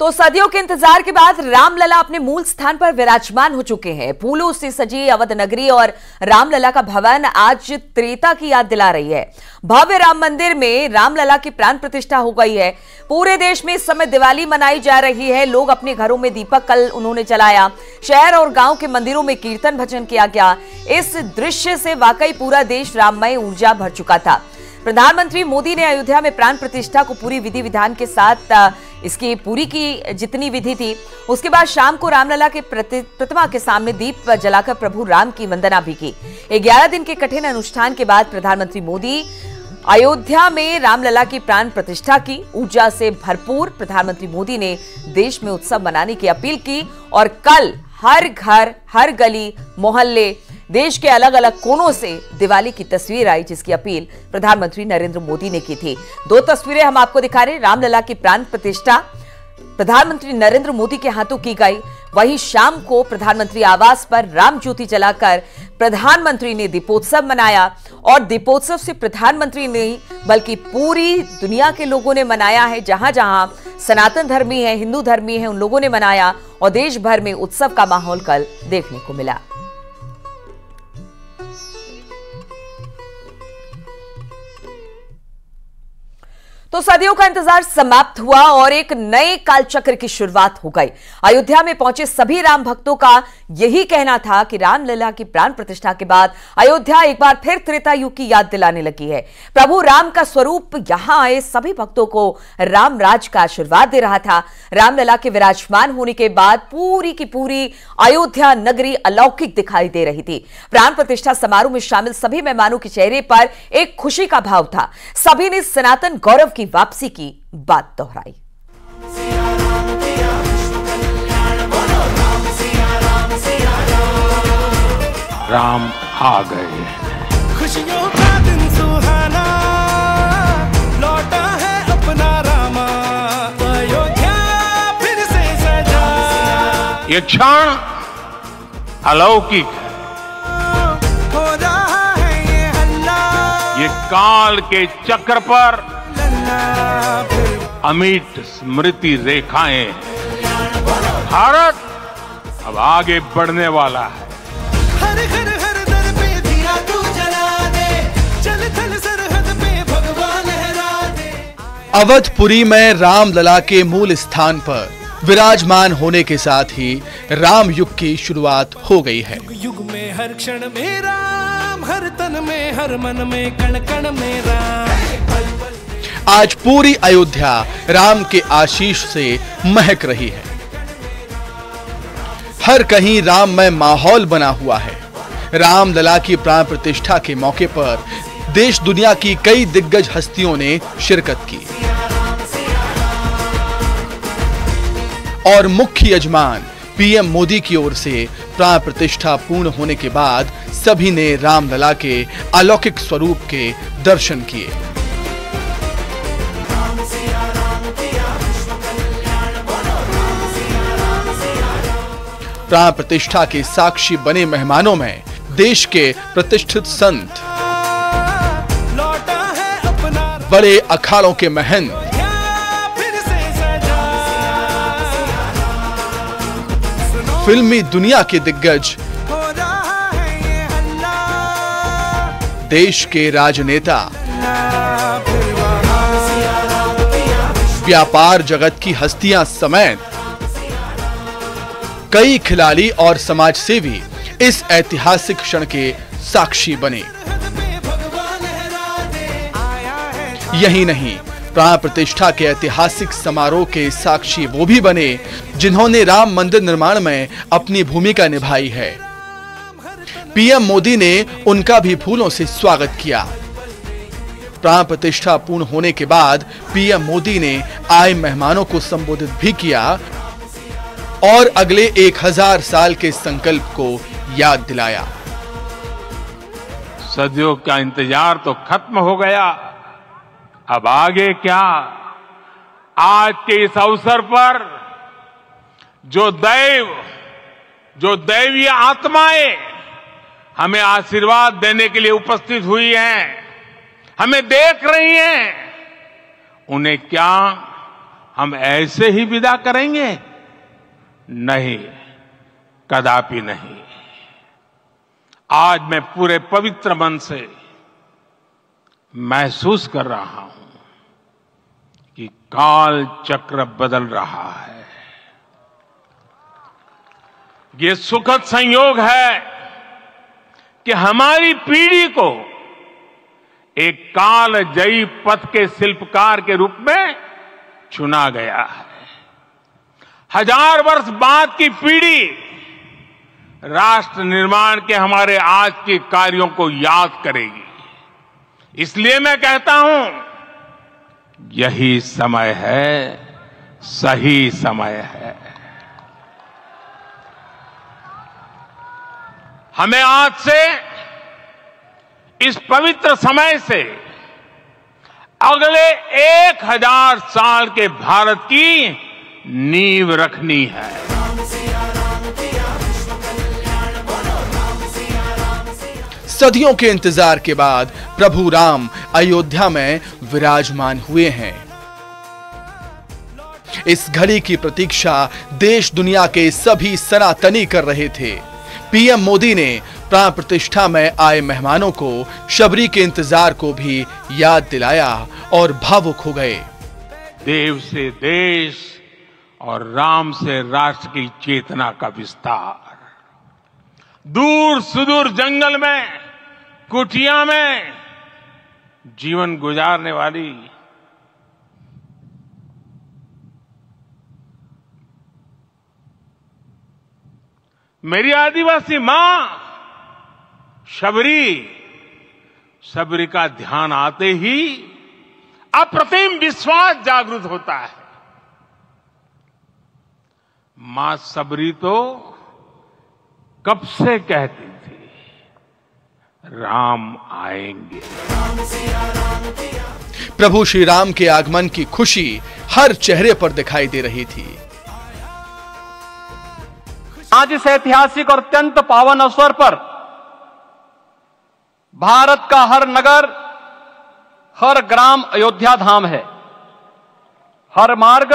तो सदियों के इंतजार के बाद रामलला अपने मूल स्थान पर विराजमान हो चुके हैं। फूलों से सजी अवध नगरी और रामलला का भवन आज त्रेता की याद दिला रही है। भव्य राम मंदिर में रामलला की प्राण प्रतिष्ठा हो गई है। पूरे देश में इस समय दिवाली मनाई जा रही है। लोग अपने घरों में दीपक कल उन्होंने जलाया। शहर और गांव के मंदिरों में कीर्तन भजन किया गया। इस दृश्य से वाकई पूरा देश राममय ऊर्जा भर चुका था। प्रधानमंत्री मोदी ने अयोध्या में प्राण प्रतिष्ठा को पूरी विधि विधान के साथ इसकी पूरी की जितनी विधि थी। उसके बाद शाम को रामलला के प्रतिमा के सामने दीप जलाकर प्रभु राम की वंदना भी की। 11 दिन के कठिन अनुष्ठान के बाद प्रधानमंत्री मोदी अयोध्या में रामलला की प्राण प्रतिष्ठा की। ऊर्जा से भरपूर प्रधानमंत्री मोदी ने देश में उत्सव मनाने की अपील की और कल हर घर, हर गली, मोहल्ले, देश के अलग अलग कोनों से दिवाली की तस्वीर आई, जिसकी अपील प्रधानमंत्री नरेंद्र मोदी ने की थी। 2 तस्वीरें हम आपको दिखा रहे हैं। रामलला की प्राण प्रतिष्ठा प्रधानमंत्री नरेंद्र मोदी के हाथों की गई। वहीं शाम को प्रधानमंत्री आवास पर राम ज्योति जलाकर प्रधानमंत्री ने दीपोत्सव मनाया और दीपोत्सव से प्रधानमंत्री नहीं बल्कि पूरी दुनिया के लोगों ने मनाया है। जहां जहां सनातन धर्मी है, हिंदू धर्मी है, उन लोगों ने मनाया और देश भर में उत्सव का माहौल कल देखने को मिला। तो सदियों का इंतजार समाप्त हुआ और एक नए कालचक्र की शुरुआत हो गई। अयोध्या में पहुंचे सभी राम भक्तों का यही कहना था कि रामलला की प्राण प्रतिष्ठा के बाद अयोध्या एक बार फिर त्रेता युग की याद दिलाने लगी है। प्रभु राम का स्वरूप यहां आए सभी भक्तों को राम राज का आशीर्वाद दे रहा था। रामलला के विराजमान होने के बाद पूरी की पूरी अयोध्या नगरी अलौकिक दिखाई दे रही थी। प्राण प्रतिष्ठा समारोह में शामिल सभी मेहमानों के चेहरे पर एक खुशी का भाव था। सभी ने सनातन गौरव की वापसी की बात दोहराई। राम आ गए। खुशियों का दिन सुहाना, लौटा है अपना रामा, अयोध्या फिर से सजा। ये क्षण अलौकिक हो रहा है ये हल्ला, ये काल के चक्र पर अमिट स्मृति रेखाएं। भारत अब आगे बढ़ने वाला है। हर घर हर दर पे दिया तू जला दे, चल चल सरहद पे भगवान लहरा दे। अवधपुरी में रामलला के मूल स्थान पर विराजमान होने के साथ ही राम युग की शुरुआत हो गई है। युग में हर क्षण में राम, हर तन में हर मन में कण कण में राम। आज पूरी अयोध्या राम के आशीष से महक रही है। हर कहीं राममय माहौल बना हुआ है। रामलला की प्राण प्रतिष्ठा के मौके पर देश दुनिया की कई दिग्गज हस्तियों ने शिरकत की और मुख्य यजमान पीएम मोदी की ओर से प्राण प्रतिष्ठा पूर्ण होने के बाद सभी ने रामलला के अलौकिक स्वरूप के दर्शन किए। प्राण प्रतिष्ठा के साक्षी बने मेहमानों में देश के प्रतिष्ठित संत, बड़े अखाड़ों के महंत, फिल्मी दुनिया के दिग्गज, देश के राजनेता, व्यापार जगत की हस्तियां समेत कई खिलाड़ी और समाज सेवी इस ऐतिहासिक क्षण के साक्षी बने। यही नहीं, प्राण प्रतिष्ठा के ऐतिहासिक समारोह के साक्षी वो भी बने जिन्होंने राम मंदिर निर्माण में अपनी भूमिका निभाई है। पीएम मोदी ने उनका भी फूलों से स्वागत किया। प्राण प्रतिष्ठा पूर्ण होने के बाद पीएम मोदी ने आए मेहमानों को संबोधित भी किया और अगले 1000 साल के संकल्प को याद दिलाया। सदियों का इंतजार तो खत्म हो गया, अब आगे क्या। आज के इस अवसर पर जो दैवीय आत्माएं हमें आशीर्वाद देने के लिए उपस्थित हुई हैं, हमें देख रही हैं, उन्हें क्या हम ऐसे ही विदा करेंगे? नहीं, कदापि नहीं। आज मैं पूरे पवित्र मन से महसूस कर रहा हूं कि काल चक्र बदल रहा है। ये सुखद संयोग है कि हमारी पीढ़ी को एक कालजयी पथ के शिल्पकार के रूप में चुना गया है। 1000 वर्ष बाद की पीढ़ी राष्ट्र निर्माण के हमारे आज के कार्यों को याद करेगी। इसलिए मैं कहता हूं, यही समय है, सही समय है। हमें आज से, इस पवित्र समय से अगले 1000 साल के भारत की नींव रखनी है। सदियों के इंतजार के बाद प्रभु राम अयोध्या में विराजमान हुए हैं। इस घड़ी की प्रतीक्षा देश दुनिया के सभी सनातनी कर रहे थे। पीएम मोदी ने प्राण प्रतिष्ठा में आए मेहमानों को शबरी के इंतजार को भी याद दिलाया और भावुक हो गए। देव से देश और राम से राष्ट्र की चेतना का विस्तार। दूर सुदूर जंगल में, कुटिया में जीवन गुजारने वाली मेरी आदिवासी मां शबरी का ध्यान आते ही अप्रतिम विश्वास जागृत होता है। मां शबरी तो कब से कहती थी, राम आएंगे। प्रभु श्री राम के आगमन की खुशी हर चेहरे पर दिखाई दे रही थी। आज इस ऐतिहासिक और अत्यंत पावन अवसर पर भारत का हर नगर, हर ग्राम अयोध्या धाम है। हर मार्ग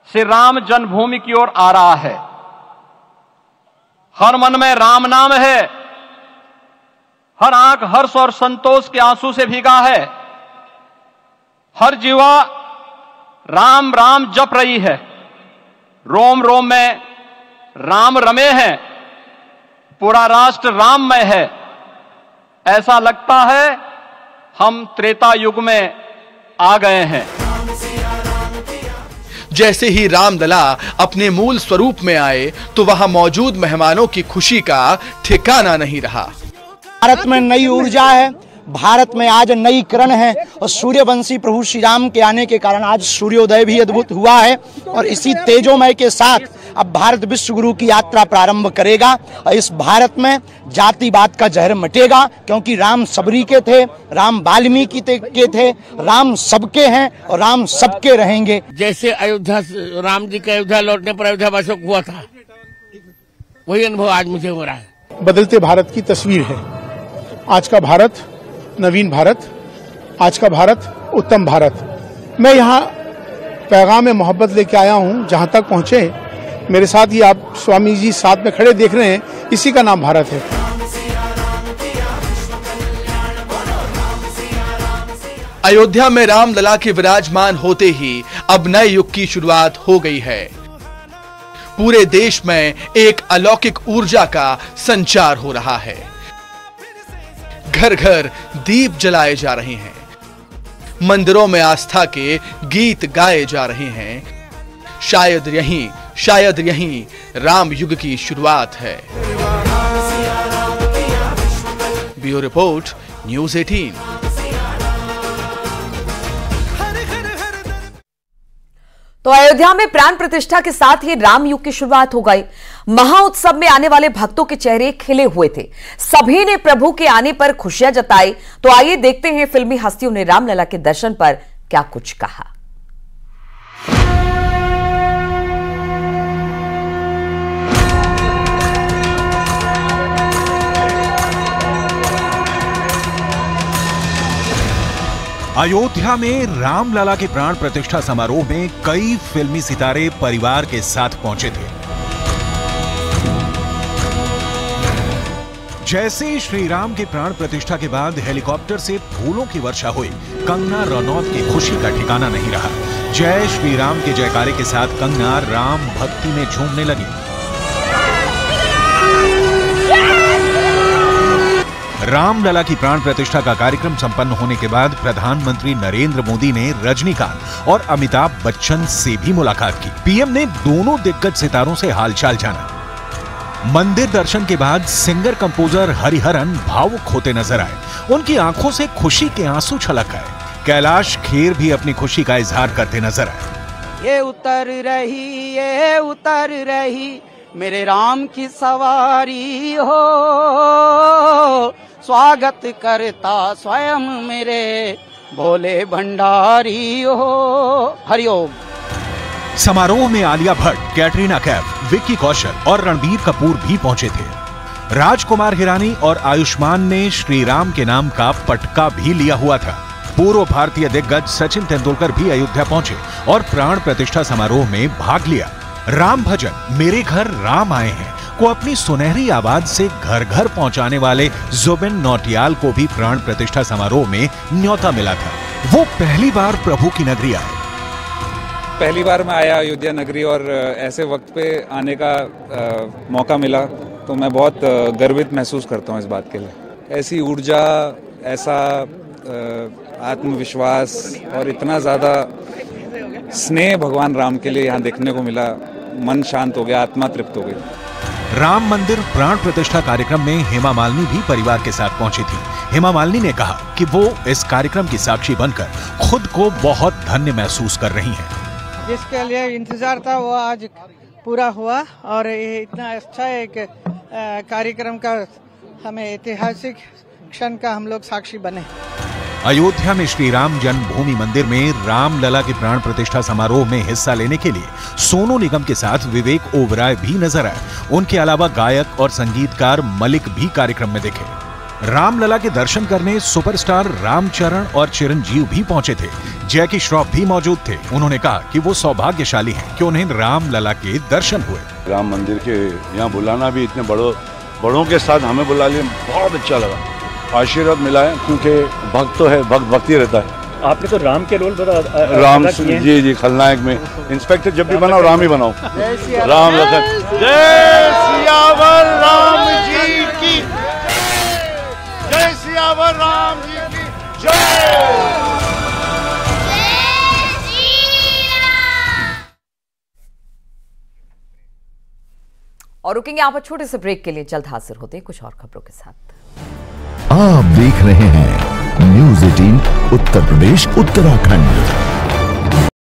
से राम जन्मभूमि की ओर आ रहा है। हर मन में राम नाम है। हर आंख हर्ष और संतोष के आंसू से भीगा है। हर जीवा राम राम जप रही है। रोम रोम में राम रमे हैं। पूरा राष्ट्र राममय है। ऐसा लगता है हम त्रेता युग में आ गए हैं। जैसे ही रामलला अपने मूल स्वरूप में आए तो वहां मौजूद मेहमानों की खुशी का ठिकाना नहीं रहा। भारत में नई ऊर्जा है। भारत में आज नई किरण है और सूर्यवंशी प्रभु श्री राम के आने के कारण आज सूर्योदय भी अद्भुत हुआ है। और इसी तेजोमय के साथ अब भारत विश्व गुरु की यात्रा प्रारंभ करेगा। और इस भारत में जातिवाद का जहर मिटेगा, क्योंकि राम सबरी के थे, राम वाल्मीकि के थे, राम सबके हैं और राम सबके रहेंगे। जैसे अयोध्या, राम जी के अयोध्या लौटने पर अयोध्या वासियों को हुआ था, वही अनुभव आज मुझे हो रहा है। बदलते भारत की तस्वीर है। आज का भारत नवीन भारत, आज का भारत उत्तम भारत। मैं यहाँ पैगाम में मोहब्बत लेके आया हूँ। जहाँ तक पहुँचे मेरे साथ ये आप स्वामी जी साथ में खड़े देख रहे हैं, इसी का नाम भारत है। अयोध्या में रामलला के विराजमान होते ही अब नए युग की शुरुआत हो गई है। पूरे देश में एक अलौकिक ऊर्जा का संचार हो रहा है। घर घर दीप जलाए जा रहे हैं। मंदिरों में आस्था के गीत गाए जा रहे हैं। शायद यहीं राम युग की शुरुआत है। Bureau report, news 18। तो अयोध्या में प्राण प्रतिष्ठा के साथ ही राम युग की शुरुआत हो गई। महाउत्सव में आने वाले भक्तों के चेहरे खिले हुए थे। सभी ने प्रभु के आने पर खुशियां जताई। तो आइए देखते हैं फिल्मी हस्तियों ने रामलला के दर्शन पर क्या कुछ कहा। अयोध्या में रामलला के प्राण प्रतिष्ठा समारोह में कई फिल्मी सितारे परिवार के साथ पहुंचे थे। जैसे श्री राम के प्राण प्रतिष्ठा के बाद हेलीकॉप्टर से फूलों की वर्षा हुई, कंगना रनौत की खुशी का ठिकाना नहीं रहा। जय श्री राम के जयकारे के साथ कंगना राम भक्ति में झूमने लगी। रामलला की प्राण प्रतिष्ठा का कार्यक्रम संपन्न होने के बाद प्रधानमंत्री नरेंद्र मोदी ने रजनीकांत और अमिताभ बच्चन से भी मुलाकात की। पीएम ने दोनों दिग्गज सितारों से हालचाल जाना। मंदिर दर्शन के बाद सिंगर कंपोजर हरिहरन भावुक होते नजर आए। उनकी आंखों से खुशी के आंसू छलक आए। कैलाश खेर भी अपनी खुशी का इजहार करते नजर आए। ये उतर रही मेरे राम की सवारी हो, स्वागत करता स्वयं मेरे भोले भंडारी हो। हरिओम। समारोह में आलिया भट्ट, कैटरीना कैफ, विक्की कौशल और रणबीर कपूर भी पहुंचे थे। राजकुमार हिरानी और आयुष्मान ने श्री राम के नाम का पटका भी लिया हुआ था। पूर्व भारतीय दिग्गज सचिन तेंदुलकर भी अयोध्या पहुंचे और प्राण प्रतिष्ठा समारोह में भाग लिया। राम भजन मेरे घर राम आए हैं को अपनी सुनहरी आवाज से घर घर पहुंचाने वाले जुबिन नौटियाल को भी प्राण प्रतिष्ठा समारोह में न्योता मिला था। वो पहली बार प्रभु की नगरी आए। पहली बार मैं आया अयोध्या नगरी और ऐसे वक्त पे आने का मौका मिला तो मैं बहुत गर्वित महसूस करता हूँ इस बात के लिए। ऐसी ऊर्जा, ऐसा आत्मविश्वास और इतना ज़्यादा स्नेह भगवान राम के लिए यहाँ देखने को मिला। मन शांत हो गया, आत्मा तृप्त हो गई। राम मंदिर प्राण प्रतिष्ठा कार्यक्रम में हेमा मालिनी भी परिवार के साथ पहुंची थी। हेमा मालिनी ने कहा कि वो इस कार्यक्रम की साक्षी बनकर खुद को बहुत धन्य महसूस कर रही हैं। जिसके लिए इंतजार था वो आज पूरा हुआ और ये इतना अच्छा एक कार्यक्रम का हमें ऐतिहासिक क्षण का हम लोग साक्षी बने। अयोध्या में श्री राम जन्मभूमि मंदिर में रामलला के प्राण प्रतिष्ठा समारोह में हिस्सा लेने के लिए सोनू निगम के साथ विवेक ओबराय भी नजर आए। उनके अलावा गायक और संगीतकार मलिक भी कार्यक्रम में दिखे। रामलला के दर्शन करने सुपरस्टार रामचरण और चिरंजीव भी पहुंचे थे। जैकी श्रॉफ भी मौजूद थे। उन्होंने कहा कि वो सौभाग्यशाली हैं कि उन्हें रामलला के दर्शन हुए। राम मंदिर के यहाँ बुलाना भी इतने बड़ों के साथ हमें बुला लिया, बहुत अच्छा लगा। आशीर्वाद मिला है क्योंकि भक्त तो है, भक्त भक्ति रहता है। आपने तो राम के रोल राम जी खलनायक में। इंस्पेक्टर जब भी बनाओ राम ही बनाओ। राम लखन जय सियावर राम जी की, जय सियावर राम जी की जय। और रुकेंगे यहाँ पर छोटे से ब्रेक के लिए। जल्द हाजिर होते हैं कुछ और खबरों के साथ। आप देख रहे हैं न्यूज़ 18 उत्तर प्रदेश उत्तराखंड।